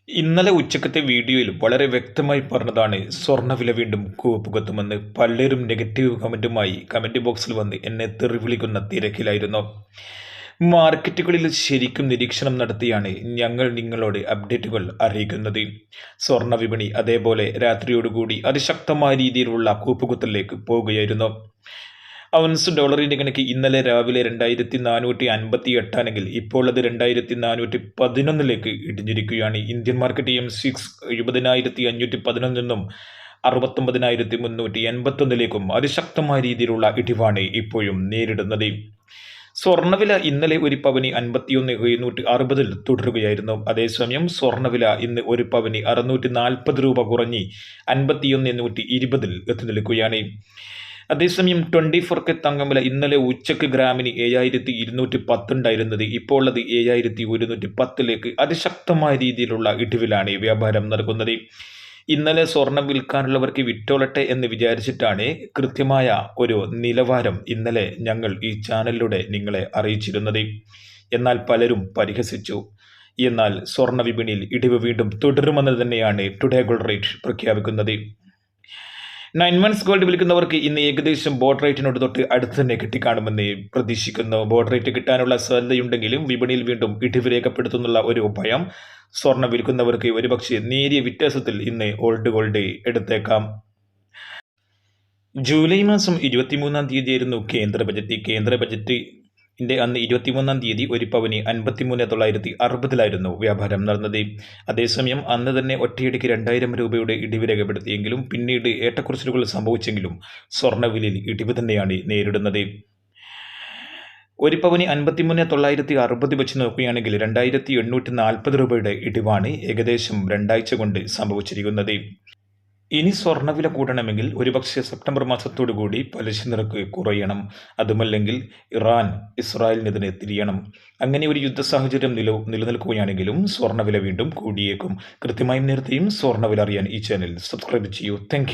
ഇന്നലെ ഉച്ചക്കത്തെ വീഡിയോയിൽ വളരെ വ്യക്തമായി പറഞ്ഞതാണ് സ്വർണ്ണവില വീണ്ടും കൂപ്പുകുത്തുമെന്ന്. പലരും നെഗറ്റീവ് കമന്റുമായി കമന്റ് ബോക്സിൽ വന്ന് എന്നെ തെറി വിളിക്കുന്ന തിരക്കിലായിരുന്നു. മാർക്കറ്റുകളിൽ ശരിക്കും നിരീക്ഷണം നടത്തിയാണ് ഞങ്ങൾ നിങ്ങളോട് അപ്ഡേറ്റുകൾ അറിയിക്കുന്നത്. സ്വർണ്ണ വിപണി അതേപോലെ രാത്രിയോടുകൂടി അതിശക്തമായ രീതിയിലുള്ള കൂപ്പുകുത്തലിലേക്ക് പോവുകയായിരുന്നു. ഔൺസ് ഡോളറിന്റെ കണക്ക് ഇന്നലെ രാവിലെ 2458 ഇപ്പോൾ അത് 2411 ഇടിഞ്ഞിരിക്കുകയാണ്. ഇന്ത്യൻ മാർക്കറ്റ് M6 70,511 നിന്നും 69,381 അതിശക്തമായ രീതിയിലുള്ള ഇടിവാണ് ഇപ്പോഴും നേരിടുന്നത്. സ്വർണ്ണവില ഇന്നലെ ഒരു പവന് 51,760 തുടരുകയായിരുന്നു. അതേസമയം സ്വർണ്ണവില ഇന്ന് ഒരു പവന് 640 രൂപ കുറഞ്ഞ് 51,120 എത്തി നിൽക്കുകയാണ്. അതേസമയം 24K തങ്കവില ഇന്നലെ ഉച്ചയ്ക്ക് ഗ്രാമിന് 7,210 ഉണ്ടായിരുന്നത് ഇപ്പോൾ അത് 7,110 അതിശക്തമായ രീതിയിലുള്ള ഇടിവിലാണ് വ്യാപാരം നടക്കുന്നത്. ഇന്നലെ സ്വർണം വിൽക്കാനുള്ളവർക്ക് വിറ്റോളട്ടെ എന്ന് വിചാരിച്ചിട്ടാണ് കൃത്യമായ ഒരു നിലവാരം ഇന്നലെ ഞങ്ങൾ ഈ ചാനലിലൂടെ നിങ്ങളെ അറിയിച്ചിരുന്നത്. എന്നാൽ പലരും പരിഹസിച്ചു. എന്നാൽ സ്വർണ്ണ വിപണിയിൽ ഇടിവ് വീണ്ടും തുടരുമെന്ന് തന്നെയാണ് ടുഡേ ഗോൾഡ് റേറ്റ് പ്രഖ്യാപിക്കുന്നത്. 9 months ഗോൾഡ് വിൽക്കുന്നവർക്ക് ഇന്ന് ഏകദേശം ബോർഡ് റേറ്റിനോട് തൊട്ട് അടുത്ത് തന്നെ കിട്ടിക്കാണുമെന്ന് പ്രതീക്ഷിക്കുന്നു. ബോർഡ് റേറ്റ് കിട്ടാനുള്ള സാധ്യതയുണ്ടെങ്കിലും വിപണിയിൽ വീണ്ടും ഇടിവ് രേഖപ്പെടുത്തുന്നുള്ള ഒരു ഭയം സ്വർണ്ണം വിൽക്കുന്നവർക്ക് ഒരുപക്ഷെ നേരിയ വ്യത്യാസത്തിൽ ഇന്ന് ഓൾഡ് ഗോൾഡ് എടുത്തേക്കാം. ജൂലൈ മാസം 23 തീയതിയായിരുന്നു കേന്ദ്ര ബജറ്റ് അന്ന് 23 ഒരു പവന് 53,960 വ്യാപാരം നടന്നത്. അതേസമയം അന്ന് തന്നെ ഒറ്റയടിക്ക് 2,000 രൂപയുടെ ഇടിവ് രേഖപ്പെടുത്തിയെങ്കിലും പിന്നീട് ഏറ്റക്കുറച്ചിലുകൾ സംഭവിച്ചെങ്കിലും സ്വർണ്ണവിലയിൽ ഇടിവ് തന്നെയാണ് നേരിടുന്നത്. ഒരു പവന് 53,960 വെച്ച് നോക്കുകയാണെങ്കിൽ 2,840 രൂപയുടെ ഇടിവാണ് ഏകദേശം 2 ആഴ്ച കൊണ്ട് സംഭവിച്ചിരിക്കുന്നത്. ഇനി സ്വർണ്ണവില കൂടണമെങ്കിൽ ഒരുപക്ഷെ സെപ്റ്റംബർ മാസത്തോടുകൂടി പലിശ നിരക്ക് കുറയണം. അതുമല്ലെങ്കിൽ ഇറാൻ ഇസ്രായേലിനെതിരെ തിരിയണം. അങ്ങനെ ഒരു യുദ്ധ സാഹചര്യം നിലനിൽക്കുകയാണെങ്കിലും സ്വർണ്ണവില വീണ്ടും കൂടിയേക്കും. കൃത്യമായും നേരത്തെയും സ്വർണ്ണവില അറിയാൻ ഈ ചാനൽ സബ്സ്ക്രൈബ് ചെയ്യൂ. താങ്ക്